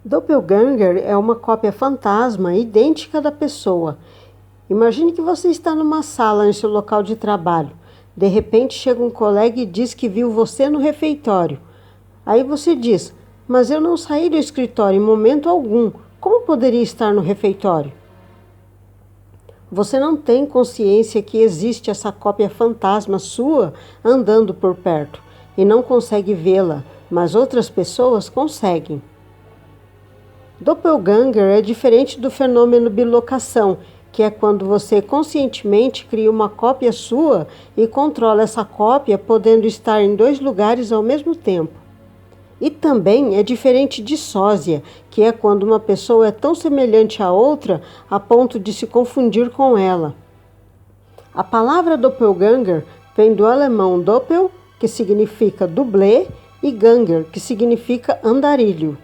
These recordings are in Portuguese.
Doppelganger é uma cópia fantasma idêntica da pessoa. Imagine que você está numa sala em seu local de trabalho. De repente chega um colega e diz que viu você no refeitório. Aí você diz, mas eu não saí do escritório em momento algum. Como poderia estar no refeitório? Você não tem consciência que existe essa cópia fantasma sua andando por perto e não consegue vê-la, mas outras pessoas conseguem. Doppelganger é diferente do fenômeno bilocação, que é quando você conscientemente cria uma cópia sua e controla essa cópia podendo estar em dois lugares ao mesmo tempo. E também é diferente de sósia, que é quando uma pessoa é tão semelhante à outra a ponto de se confundir com ela. A palavra doppelganger vem do alemão doppel, que significa dublê, e ganger, que significa andarilho.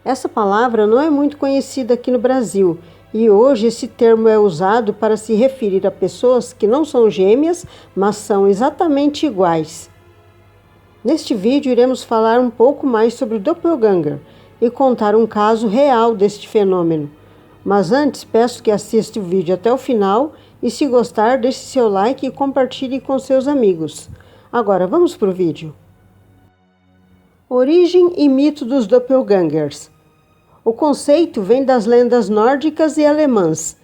Essa palavra não é muito conhecida aqui no Brasil e hoje esse termo é usado para se referir a pessoas que não são gêmeas, mas são exatamente iguais. Neste vídeo iremos falar um pouco mais sobre o doppelganger e contar um caso real deste fenômeno. Mas antes peço que assista o vídeo até o final e se gostar deixe seu like e compartilhe com seus amigos. Agora vamos para o vídeo. Origem e mito dos doppelgangers. O conceito vem das lendas nórdicas e alemãs.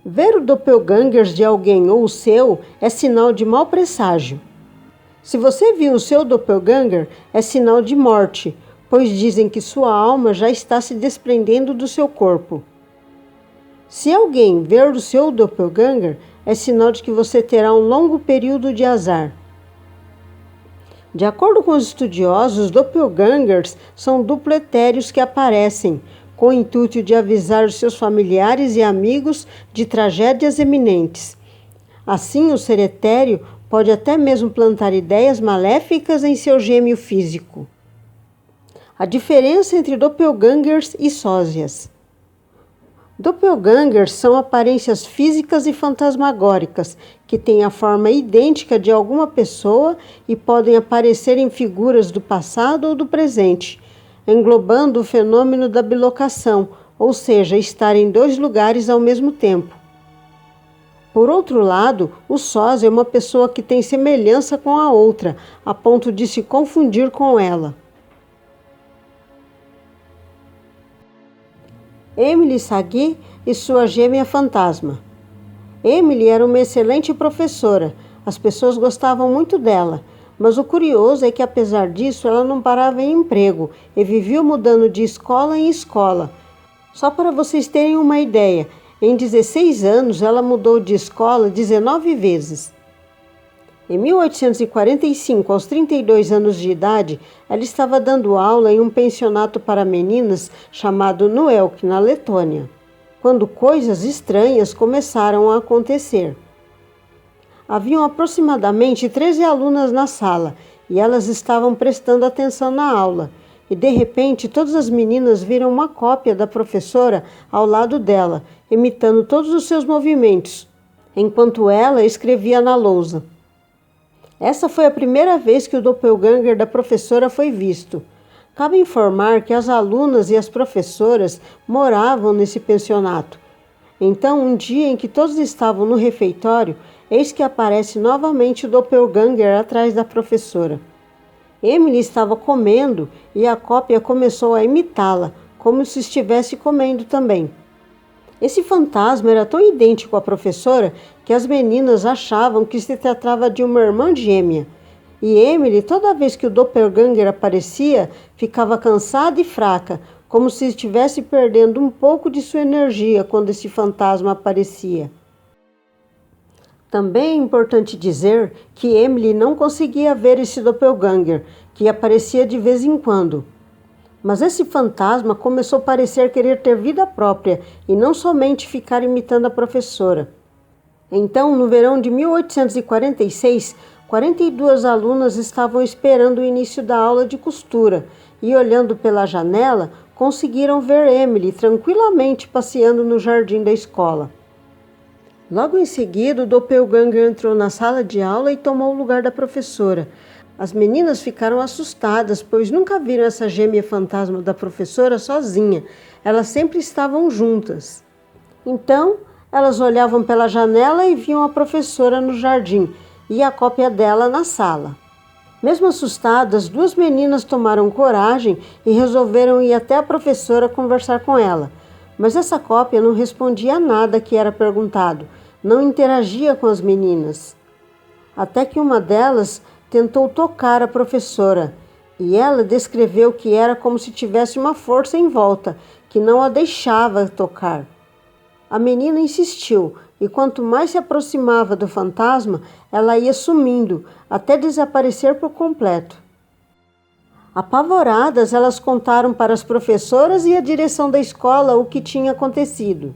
Ver o doppelganger de alguém ou o seu é sinal de mau presságio. Se você viu o seu doppelganger, é sinal de morte, pois dizem que sua alma já está se desprendendo do seu corpo. Se alguém ver o seu doppelganger, é sinal de que você terá um longo período de azar. De acordo com os estudiosos, doppelgangers são dupletérios que aparecem, com o intuito de avisar os seus familiares e amigos de tragédias iminentes. Assim, o ser etéreo pode até mesmo plantar ideias maléficas em seu gêmeo físico. A diferença entre doppelgangers e sósias. Doppelgangers são aparências físicas e fantasmagóricas, que têm a forma idêntica de alguma pessoa e podem aparecer em figuras do passado ou do presente, englobando o fenômeno da bilocação, ou seja, estar em dois lugares ao mesmo tempo. Por outro lado, o sósia é uma pessoa que tem semelhança com a outra, a ponto de se confundir com ela. Emily Sagui e sua gêmea fantasma. Emily era uma excelente professora, as pessoas gostavam muito dela, mas o curioso é que apesar disso ela não parava em emprego e vivia mudando de escola em escola. Só para vocês terem uma ideia, em 16 anos ela mudou de escola 19 vezes. Em 1845, aos 32 anos de idade, ela estava dando aula em um pensionato para meninas chamado Nuelk, na Letônia, quando coisas estranhas começaram a acontecer. Haviam aproximadamente 13 alunas na sala e elas estavam prestando atenção na aula. E de repente todas as meninas viram uma cópia da professora ao lado dela, imitando todos os seus movimentos, enquanto ela escrevia na lousa. Essa foi a primeira vez que o doppelganger da professora foi visto. Cabe informar que as alunas e as professoras moravam nesse pensionato. Então, um dia em que todos estavam no refeitório, eis que aparece novamente o doppelganger atrás da professora. Emily estava comendo e a cópia começou a imitá-la, como se estivesse comendo também. Esse fantasma era tão idêntico à professora que as meninas achavam que se tratava de uma irmã gêmea. E Emily, toda vez que o doppelganger aparecia, ficava cansada e fraca, como se estivesse perdendo um pouco de sua energia quando esse fantasma aparecia. Também é importante dizer que Emily não conseguia ver esse doppelganger, que aparecia de vez em quando. Mas esse fantasma começou a parecer querer ter vida própria e não somente ficar imitando a professora. Então, no verão de 1846, 42 alunas estavam esperando o início da aula de costura e, olhando pela janela, conseguiram ver Emily tranquilamente passeando no jardim da escola. Logo em seguida, o doppelganger entrou na sala de aula e tomou o lugar da professora. As meninas ficaram assustadas, pois nunca viram essa gêmea fantasma da professora sozinha. Elas sempre estavam juntas. Então, elas olhavam pela janela e viam a professora no jardim e a cópia dela na sala. Mesmo assustadas, duas meninas tomaram coragem e resolveram ir até a professora conversar com ela. Mas essa cópia não respondia a nada que era perguntado, não interagia com as meninas. Até que uma delas tentou tocar a professora, e ela descreveu que era como se tivesse uma força em volta, que não a deixava tocar. A menina insistiu, e quanto mais se aproximava do fantasma, ela ia sumindo, até desaparecer por completo. Apavoradas, elas contaram para as professoras e a direção da escola o que tinha acontecido.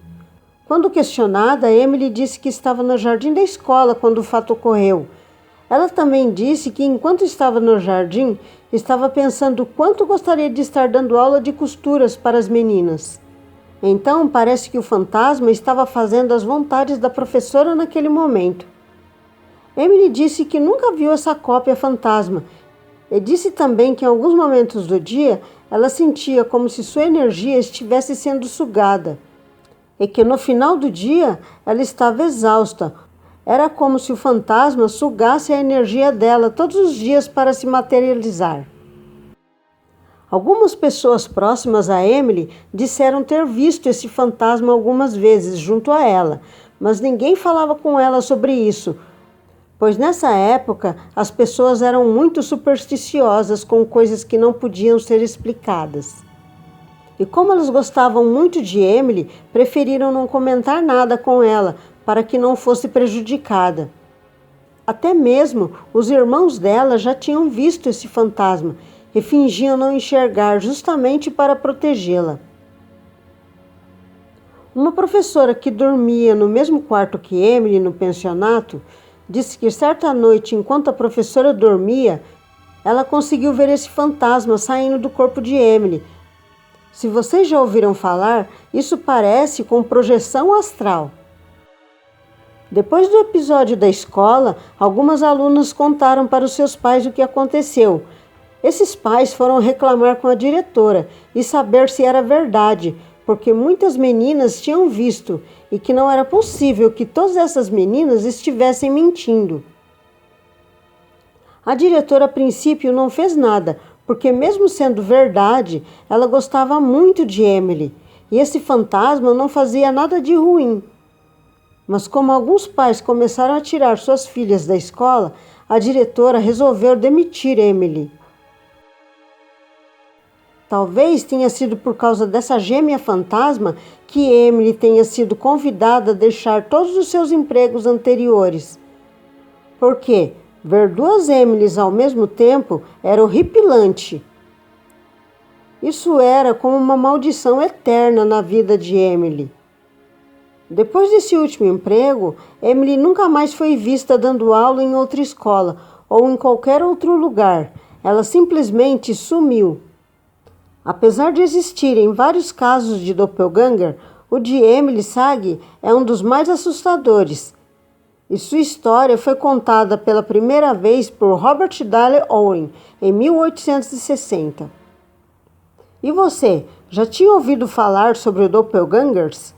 Quando questionada, Emily disse que estava no jardim da escola quando o fato ocorreu. Ela também disse que, enquanto estava no jardim, estava pensando quanto gostaria de estar dando aula de costuras para as meninas. Então, parece que o fantasma estava fazendo as vontades da professora naquele momento. Emily disse que nunca viu essa cópia fantasma e disse também que em alguns momentos do dia ela sentia como se sua energia estivesse sendo sugada e que no final do dia ela estava exausta. Era como se o fantasma sugasse a energia dela todos os dias para se materializar. Algumas pessoas próximas a Emily disseram ter visto esse fantasma algumas vezes junto a ela, mas ninguém falava com ela sobre isso, pois nessa época as pessoas eram muito supersticiosas com coisas que não podiam ser explicadas. E como elas gostavam muito de Emily, preferiram não comentar nada com ela, para que não fosse prejudicada. Até mesmo os irmãos dela já tinham visto esse fantasma e fingiam não enxergar justamente para protegê-la. Uma professora que dormia no mesmo quarto que Emily no pensionato disse que certa noite, enquanto a professora dormia, ela conseguiu ver esse fantasma saindo do corpo de Emily. Se vocês já ouviram falar, isso parece com projeção astral. Depois do episódio da escola, algumas alunas contaram para os seus pais o que aconteceu. Esses pais foram reclamar com a diretora e saber se era verdade, porque muitas meninas tinham visto e que não era possível que todas essas meninas estivessem mentindo. A diretora a princípio não fez nada, porque mesmo sendo verdade, ela gostava muito de Emily e esse fantasma não fazia nada de ruim. Mas como alguns pais começaram a tirar suas filhas da escola, a diretora resolveu demitir Emily. Talvez tenha sido por causa dessa gêmea fantasma que Emily tenha sido convidada a deixar todos os seus empregos anteriores. Porque ver duas Emilys ao mesmo tempo era horripilante. Isso era como uma maldição eterna na vida de Emily. Depois desse último emprego, Emily nunca mais foi vista dando aula em outra escola ou em qualquer outro lugar. Ela simplesmente sumiu. Apesar de existirem vários casos de doppelganger, o de Emily Sage é um dos mais assustadores. E sua história foi contada pela primeira vez por Robert Dale Owen em 1860. E você, já tinha ouvido falar sobre doppelgangers?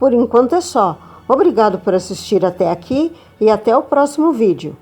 Por enquanto é só. Obrigado por assistir até aqui e até o próximo vídeo.